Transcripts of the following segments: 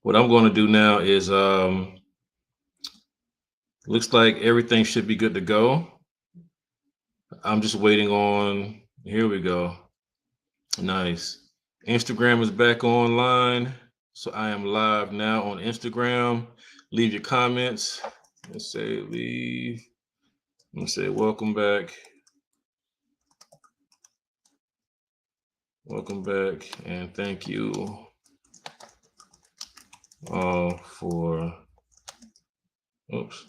what I'm going to do now is looks like everything should be good to go. I'm just waiting on. Here we go. Nice. Instagram is back online. So I am live now on Instagram. Leave your comments. Let's say leave. Let's say welcome back. Welcome back and thank you all for oops.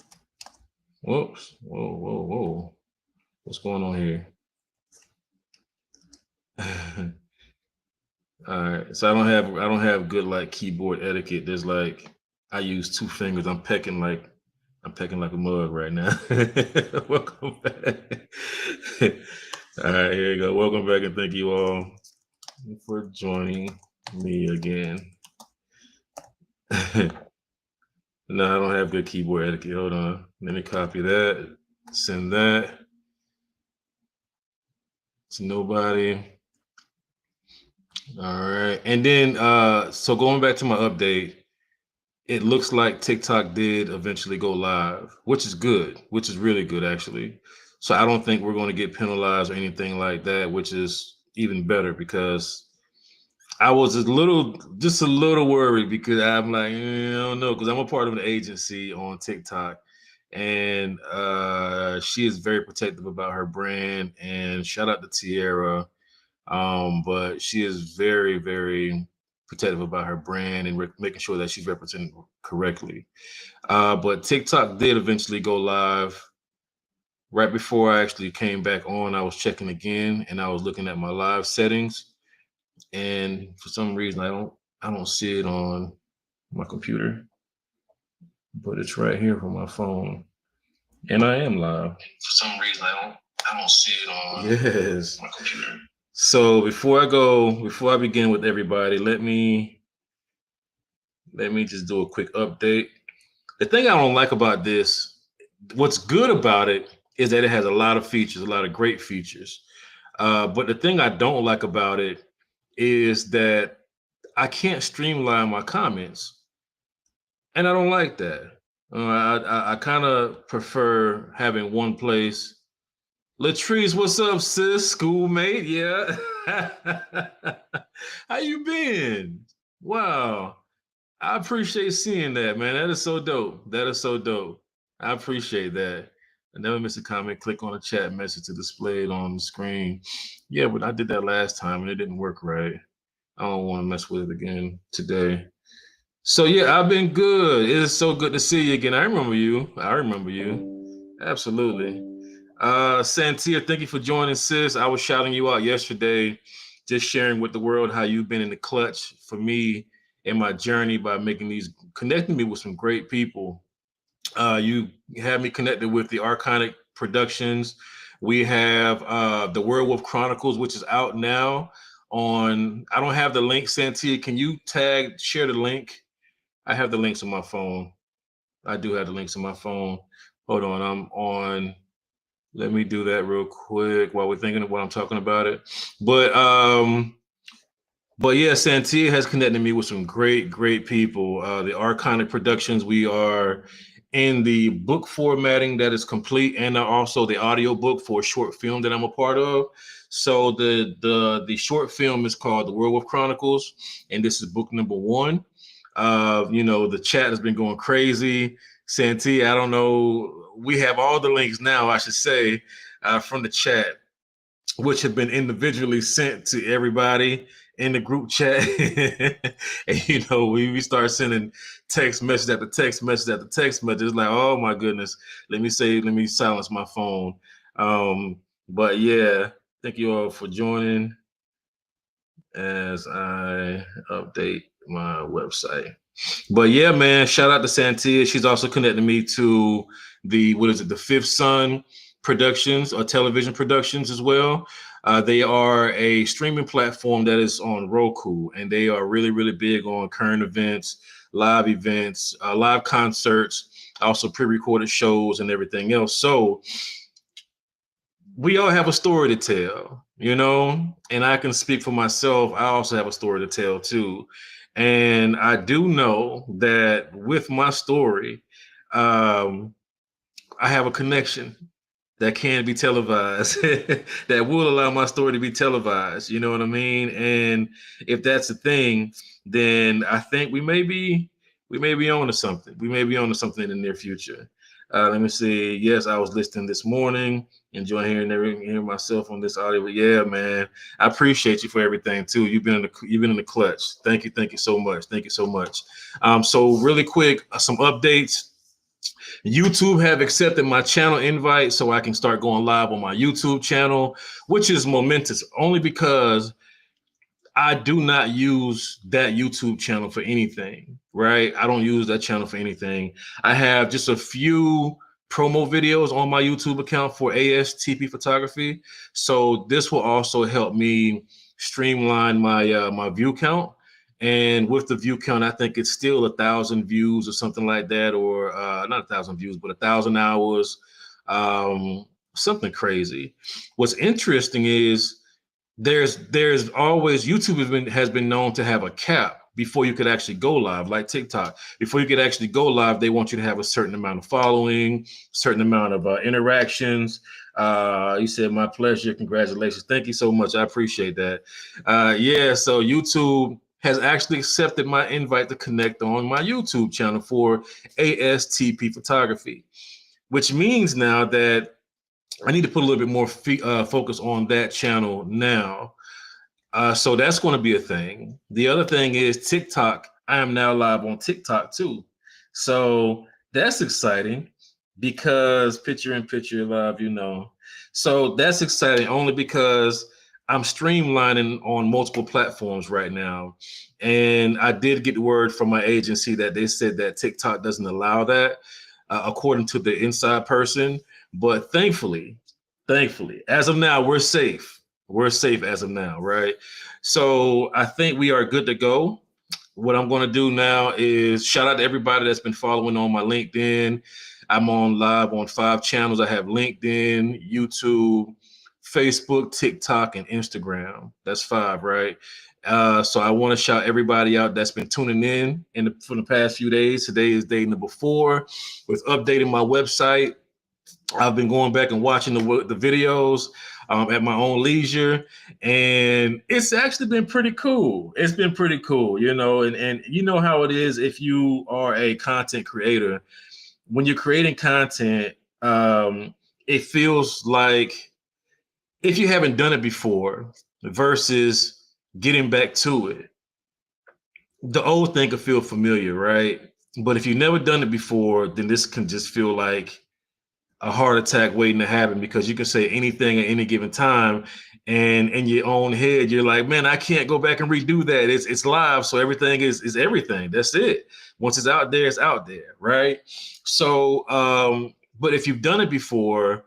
Whoops. Whoa, whoa, whoa. What's going on here? All right. So I don't have good like keyboard etiquette. There's like I use two fingers. I'm pecking like a mug right now. Welcome back. All right, here you go. Welcome back and thank you all for joining me again. No, I don't have good keyboard etiquette. Hold on. Let me copy that. Send that to nobody. All right. And then so going back to my update, it looks like TikTok did eventually go live, which is good, which is really good actually. So I don't think we're going to get penalized or anything like that, which is even better because I was just a little worried because I'm like, I don't know, because I'm a part of an agency on TikTok, and she is very protective about her brand. And shout out to Tierra, but she is very, very protective about her brand and making sure that she's represented correctly. But TikTok did eventually go live. Right before I actually came back on, I was checking again and I was looking at my live settings. And for some reason, I don't see it on my computer, but it's right here from my phone, and I am live. For some reason, I don't see it on yes my computer. So before I begin with everybody, let me just do a quick update. The thing I don't like about this, what's good about it, is that it has a lot of features, a lot of great features. But the thing I don't like about it is that I can't streamline my comments, and I don't like that. I kind of prefer having one place. Latrice, what's up, sis? Schoolmate, yeah. How you been? Wow, I appreciate seeing that, man. That is so dope. That is so dope. I appreciate that. I never miss a comment. Click on the chat message to display it on the screen. Yeah, but I did that last time and it didn't work right. I don't want to mess with it again today. So yeah, I've been good. It is so good to see you again. I remember you. I remember you. Absolutely. Santia, thank you for joining, sis. I was shouting you out yesterday, just sharing with the world how you've been in the clutch for me in my journey by connecting me with some great people. You have me connected with the Arconic Productions. We have the Werewolf Chronicles, which is out now on. I don't have the link, Santia. Can you share the link? I have the links on my phone. I do have the links on my phone. Hold on, I'm on. Let me do that real quick while we're thinking of what I'm talking about it. But yeah, Santia has connected me with some great, great people. The Arconic Productions, we are in the book formatting that is complete, and also the audio book for a short film that I'm a part of. So the short film is called The Werewolf Chronicles, and this is book number one. The chat has been going crazy. Santia, I don't know. We have all the links now, I should say, from the chat, which have been individually sent to everybody in the group chat. And we start sending text message after text message after text message. It's like, oh my goodness, let me silence my phone. But yeah, thank you all for joining as I update my website. But yeah, man, shout out to Santia. She's also connected me to the Fifth Sun Productions or television productions as well. They are a streaming platform that is on Roku, and they are really, really big on current events, live concerts, also pre-recorded shows and everything else. So we all have a story to tell, and I can speak for myself. I also have a story to tell too. And I do know that with my story, I have a connection that can be televised that will allow my story to be televised. You know what I mean? And if that's the thing, then I think we may be on to something. We may be on to something in the near future. Let me see. Yes, I was listening this morning, enjoying hearing myself on this audio. But yeah, man, I appreciate you for everything too. You've been in the clutch. Thank you so much. Thank you so much. So really quick, some updates. YouTube have accepted my channel invite so I can start going live on my YouTube channel, which is momentous only because I do not use that YouTube channel for anything, right? I don't use that channel for anything. I have just a few promo videos on my YouTube account for ASTP photography. So this will also help me streamline my view count. And with the view count, I think it's still 1,000 views or something like that, or not 1,000 views, but 1,000 hours, something crazy. What's interesting is there's always YouTube has been known to have a cap before you could actually go live, like TikTok. Before you could actually go live, they want you to have a certain amount of following, certain amount of interactions. You said my pleasure, congratulations, thank you so much, I appreciate that. Yeah, so YouTube has actually accepted my invite to connect on my YouTube channel for ASTP photography, which means now that I need to put a little bit more focus on that channel now. So that's going to be a thing. The other thing is TikTok. I am now live on TikTok too. So that's exciting because picture in picture live, So that's exciting only because I'm streamlining on multiple platforms right now. And I did get word from my agency that they said that TikTok doesn't allow that, according to the inside person. But thankfully, as of now, we're safe. We're safe as of now, right? So I think we are good to go. What I'm going to do now is shout out to everybody that's been following on my LinkedIn. I'm on live on 5 channels. I have LinkedIn, YouTube, Facebook, TikTok, and Instagram. That's 5, right? So I want to shout everybody out that's been tuning in for the past few days. Today is day number 4 with updating my website. I've been going back and watching the videos at my own leisure, and it's actually been pretty cool. It's been pretty cool, and you know how it is if you are a content creator. When you're creating content, it feels like if you haven't done it before versus getting back to it, the old thing can feel familiar, right? But if you've never done it before, then this can just feel like a heart attack waiting to happen, because you can say anything at any given time, and in your own head you're like, man, I can't go back and redo that. It's live, so everything is everything. That's it. Once it's out there, it's out there, right? So but if you've done it before,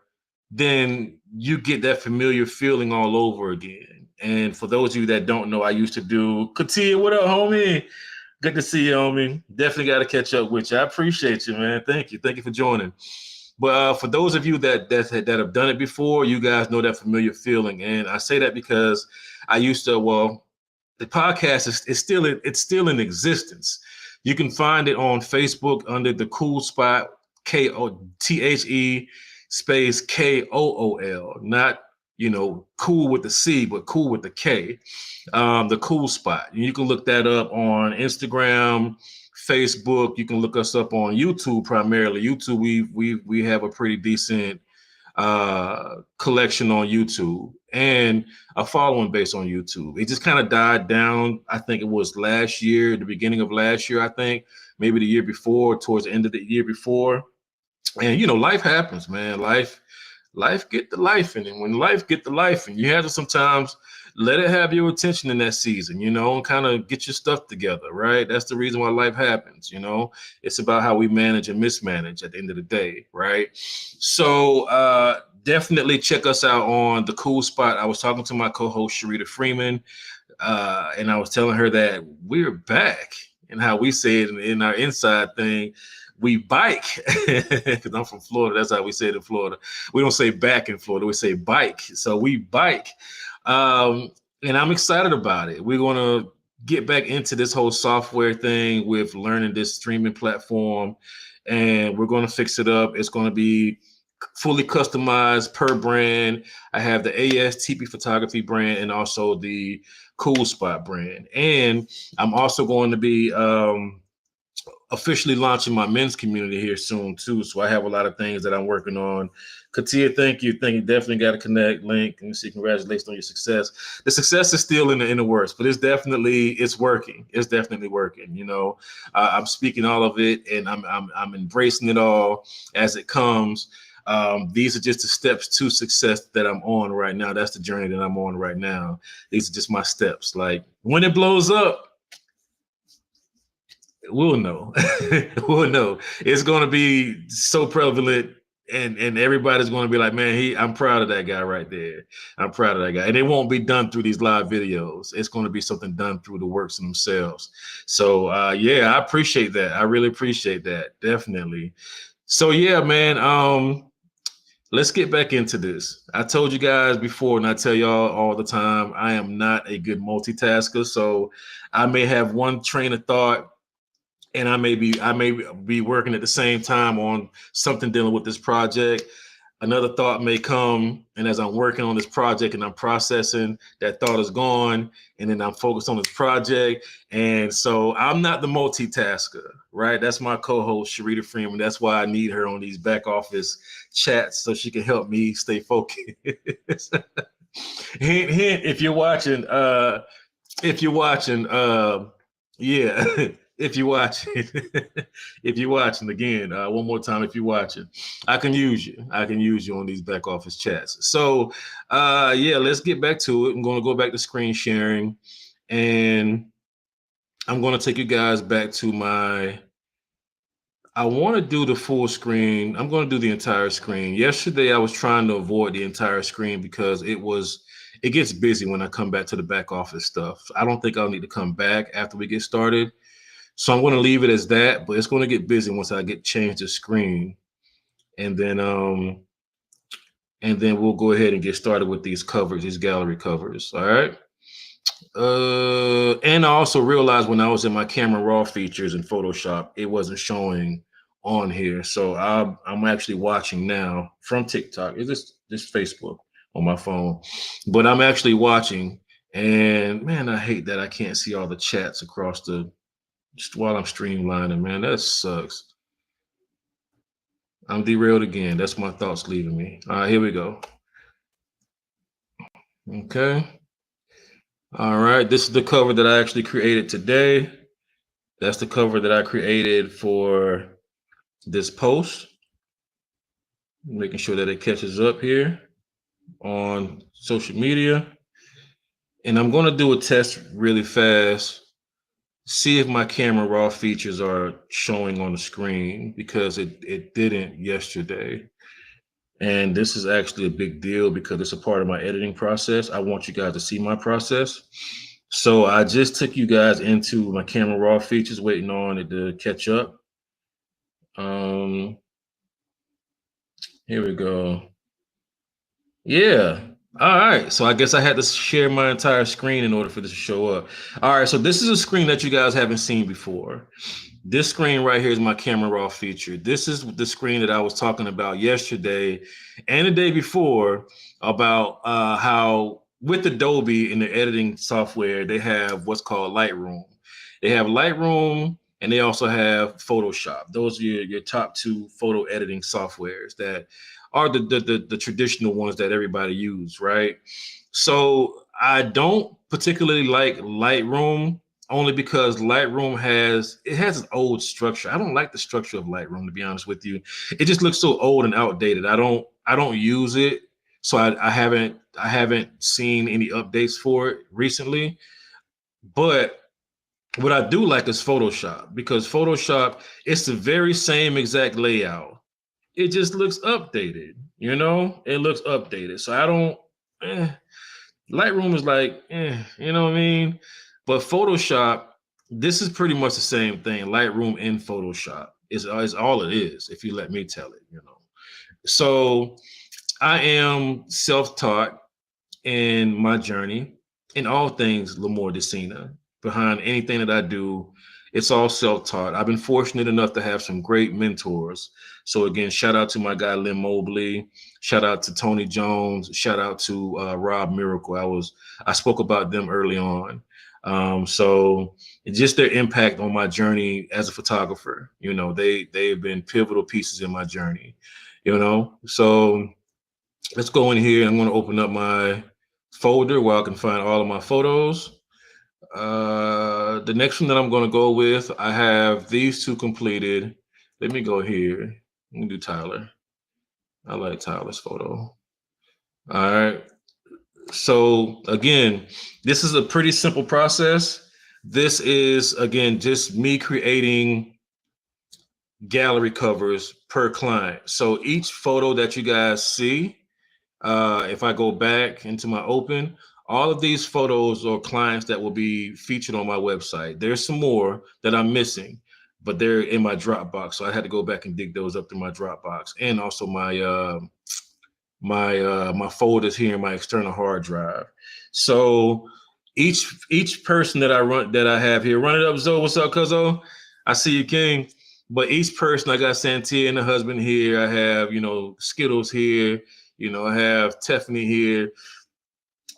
then you get that familiar feeling all over again. And for those of you that don't know, I used to do Katia. What up, homie? Good to see you, homie. Definitely got to catch up with you. I appreciate you, man. Thank you for joining. But for those of you that have done it before, you guys know that familiar feeling. And I say that because I used to. Well, the podcast is still in existence. You can find it on Facebook under the Cool Spot, KOTHE space KOOL, not cool with the C, but cool with the K. The Cool Spot. You can look that up on Instagram, Facebook. You can look us up on YouTube primarily. YouTube, we have a pretty decent collection on YouTube and a following base on YouTube. It just kind of died down. I think it was last year, the beginning of last year, I think, maybe the year before, towards the end of the year before. And life happens, man. Life get the life in it. When life get the life, and you have to sometimes let it have your attention in that season, and kind of get your stuff together, right? That's the reason why life happens, It's about how we manage and mismanage at the end of the day, right? So definitely check us out on the Cool Spot. I was talking to my co-host Sharita Freeman, and I was telling her that we're back, and how we say it in our inside thing. We bike, because I'm from Florida. That's how we say it in Florida. We don't say back in Florida. We say bike. So we bike. And I'm excited about it. We're going to get back into this whole software thing with learning this streaming platform, and we're going to fix it up. It's going to be fully customized per brand. I have the ASTP photography brand and also the Cool Spot brand. And I'm also going to be officially launching my men's community here soon too. So I have a lot of things that I'm working on. Katia, thank you. Thank you. Definitely got a connect link and see congratulations on your success. The success is still in the works, but it's working. It's definitely working. You know, I'm speaking all of it and I'm embracing it all as it comes. These are just the steps to success that I'm on right now. That's the journey that I'm on right now. These are just my steps. Like when it blows up, we'll know. We'll know. It's going to be so prevalent, and everybody's going to be like, man, I'm proud of that guy right there. I'm proud of that guy. And it won't be done through these live videos. It's going to be something done through the works themselves. So yeah, I appreciate that. I really appreciate that. Definitely. So yeah, man. Let's get back into this. I told you guys before, and I tell y'all all the time, I am not a good multitasker. So I may have one train of thought and I may be working at the same time on something dealing with this project. Another thought may come, and as I'm working on this project and I'm processing, that thought is gone, and then I'm focused on this project. And so I'm not the multitasker, right? That's my co-host, Sharita Freeman. That's why I need her on these back office chats so she can help me stay focused. Hint, hint, yeah. If you're watching, if you're watching again, one more time, if you're watching, I can use you. I can use you on these back office chats. So, yeah, let's get back to it. I'm going to go back to screen sharing, and I'm going to take you guys back to I want to do the full screen. I'm going to do the entire screen. Yesterday, I was trying to avoid the entire screen because it gets busy when I come back to the back office stuff. I don't think I'll need to come back after we get started. So I'm going to leave it as that, but it's going to get busy once I change the screen, and then we'll go ahead and get started with these covers, these gallery covers. All right. And I also realized when I was in my Camera Raw features in Photoshop, it wasn't showing on here. So I'm actually watching now from TikTok. It's this Facebook on my phone, but I'm actually watching. And man, I hate that I can't see all the chats across just while I'm streamlining, man. That sucks. I'm derailed again. That's my thoughts leaving me. All right, here we go. Okay. All right. This is the cover that I actually created today. That's the cover that I created for this post. Making sure that it catches up here on social media. And I'm going to do a test really fast. See if my Camera Raw features are showing on the screen because it didn't yesterday. And this is actually a big deal because it's a part of my editing process. I want you guys to see my process. So I just took you guys into my Camera Raw features, waiting on it to catch up. Here we go. Yeah. All right. So I guess I had to share my entire screen in order for this to show up. All right. So this is a screen that you guys haven't seen before. This screen right here is my Camera Raw feature. This is the screen that I was talking about yesterday and the day before about how with Adobe in their editing software, they have what's called Lightroom. They have Lightroom and they also have Photoshop. Those are your top two photo editing softwares that are the traditional ones that everybody use, right? So I don't particularly like Lightroom only because Lightroom has an old structure. I don't like the structure of Lightroom, to be honest with you. It just looks so old and outdated. I don't use it, so I haven't seen any updates for it recently. But what I do like is Photoshop because Photoshop, it's the very same exact layout. It just looks updated, you know? It looks updated. So I don't Lightroom is like, you know what I mean? But Photoshop, this is pretty much the same thing. Lightroom and Photoshop is all it is, if you let me tell it, you know. So I am self-taught in my journey in all things Lamor Decina. behind anything that I do. It's all self-taught. I've been fortunate enough to have some great mentors. So again, shout out to my guy Lynn Mobley. Shout out to Tony Jones. Shout out to Rob Miracle. I spoke about them early on. So just their impact on my journey as a photographer. You know, they have been pivotal pieces in my journey. You know, so let's go in here. I'm going to open up my folder where I can find all of my photos. The next one that I'm going to go with, I have these two completed. Let me go here. Let me do Tyler. I like Tyler's photo. All right. So again, this is a pretty simple process. This is, again, just me creating gallery covers per client. So each photo that you guys see, if I go back into my open, all of these photos are clients that will be featured on my website. There's some more that I'm missing, but they're in my Dropbox. So I had to go back and dig those up through my Dropbox, and also my folders here in my external hard drive. So each person that I have here, run it up, Zoe. What's up, Cuzzo? I see you, King. But each person, I got Santia and the husband here. I have, Skittles here. I have Tiffany here.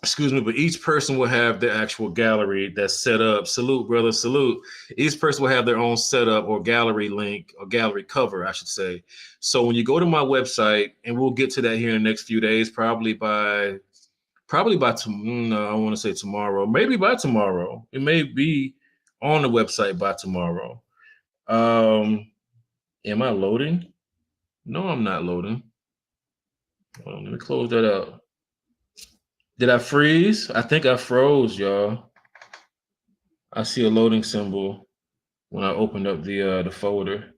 Excuse me, but each person will have their actual gallery that's set up. Salute, brother, salute. Each person will have their own setup or gallery link or gallery cover, I should say. So when you go to my website, and we'll get to that here in the next few days, probably by I want to say tomorrow, maybe by tomorrow. It may be on the website by tomorrow. Am I loading? No, I'm not loading. Hold on, let me close that out. Did I freeze? I think I froze, y'all. I see a loading symbol when I opened up the folder.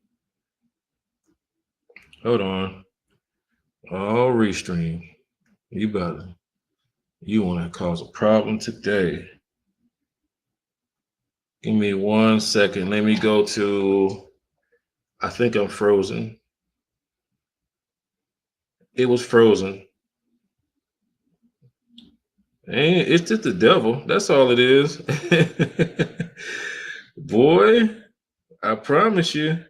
Hold on. Oh, Restream. You want to cause a problem today. Give me 1 second. Let me go to, I think I'm frozen. It was frozen. And it's just the devil. That's all it is. Boy, I promise you,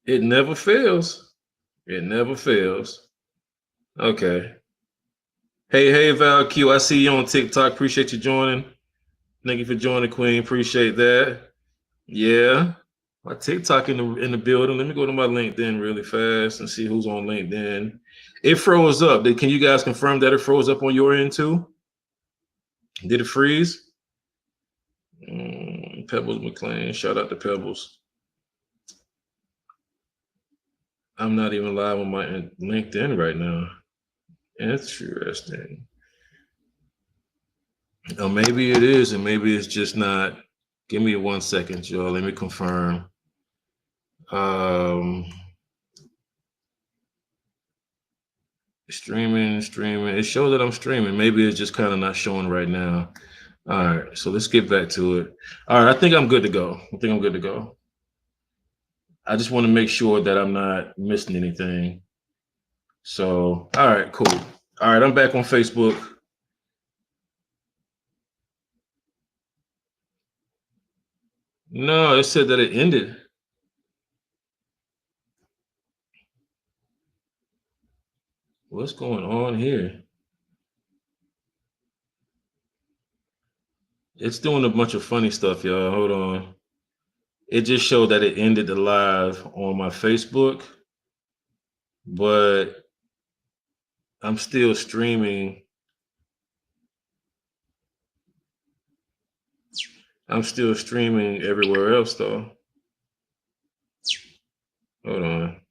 it never fails. It never fails. Okay. Hey, Val Q, I see you on TikTok. Appreciate you joining. Thank you for joining, Queen. Appreciate that. Yeah. My TikTok in the building. Let me go to my LinkedIn really fast and see who's on LinkedIn. It froze up. Can you guys confirm that it froze up on your end too? Did it freeze? Pebbles McLean. Shout out to Pebbles. I'm not even live on my LinkedIn right now. Interesting. Oh, maybe it is, and maybe it's just not. Give me 1 second, y'all. Let me confirm. Streaming. It shows that I'm streaming. Maybe it's just kind of not showing right now. All right, so let's get back to it. All right, I think I'm good to go. I just want to make sure that I'm not missing anything. So, all right, cool. All right, I'm back on Facebook. No, it said that it ended. What's going on here? It's doing a bunch of funny stuff, y'all. Hold on. It just showed that it ended the live on my Facebook, but I'm still streaming. I'm still streaming everywhere else, though. Hold on.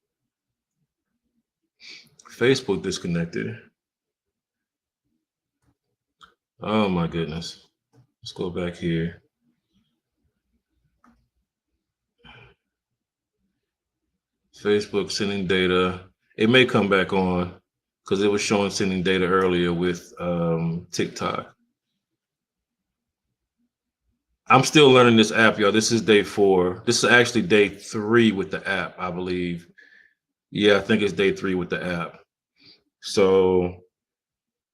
Facebook disconnected. Oh, my goodness. Let's go back here. Facebook sending data. It may come back on because it was showing sending data earlier with TikTok. I'm still learning this app, y'all. This is day 4. This is actually day 3 with the app, I believe. Yeah, I think it's day 3 with the app. So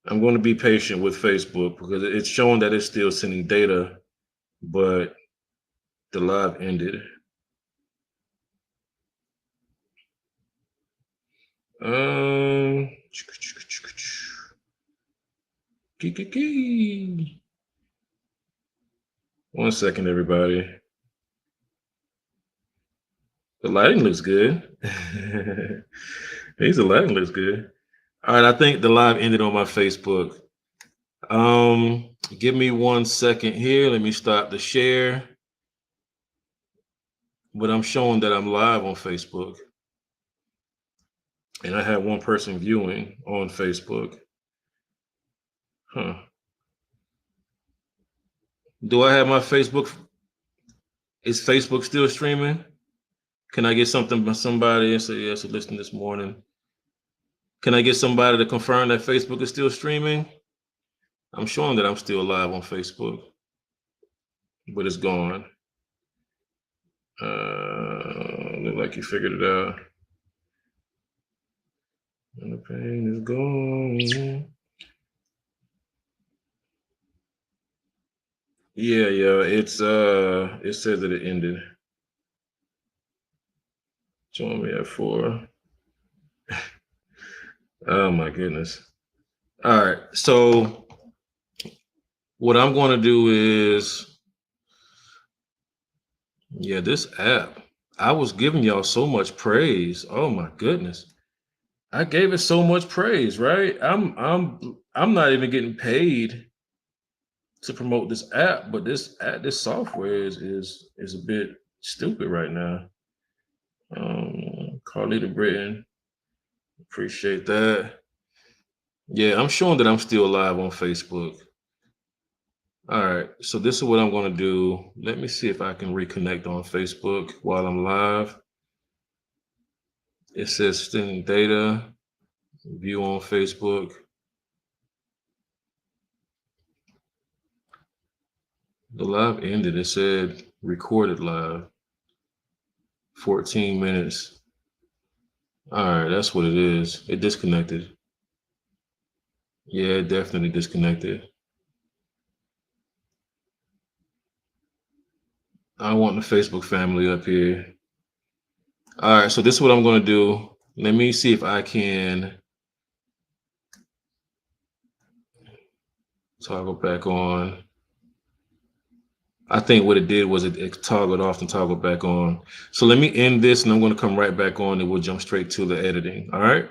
I'm going to be patient with Facebook because it's showing that it's still sending data but the live ended. Um, 1 second, everybody. The lighting looks good. The lighting looks good. All right, I think the live ended on my Facebook. Give me 1 second here. Let me stop the share. But I'm showing that I'm live on Facebook. And I have one person viewing on Facebook. Huh. Do I have my Facebook? Is Facebook still streaming? Can I get something from somebody and say, yes, I listened this morning? Can I get somebody to confirm that Facebook is still streaming? I'm showing that I'm still live on Facebook, but it's gone. Look like you figured it out. And the pain is gone. Yeah, it's it says that it ended. Showing me at 4. Oh my goodness. All right, so what I'm going to do is, yeah, this app, I was giving y'all so much praise. Oh my goodness. I gave it so much praise, right? I'm not even getting paid to promote this app, but this software is a bit stupid right now. Carlita Britton, appreciate that. Yeah, I'm showing that I'm still live on Facebook. All right, so this is what I'm going to do. Let me see if I can reconnect on Facebook while I'm live. It says sending data, view on Facebook. The live ended. It said recorded live. 14 minutes. All right, that's what it is. It disconnected. Yeah, it definitely disconnected. I want the Facebook family up here. All right, so this is what I'm going to do. Let me see if I can toggle back on. I think what it did was it toggled off and toggled back on. So let me end this and I'm going to come right back on and we'll jump straight to the editing. All right.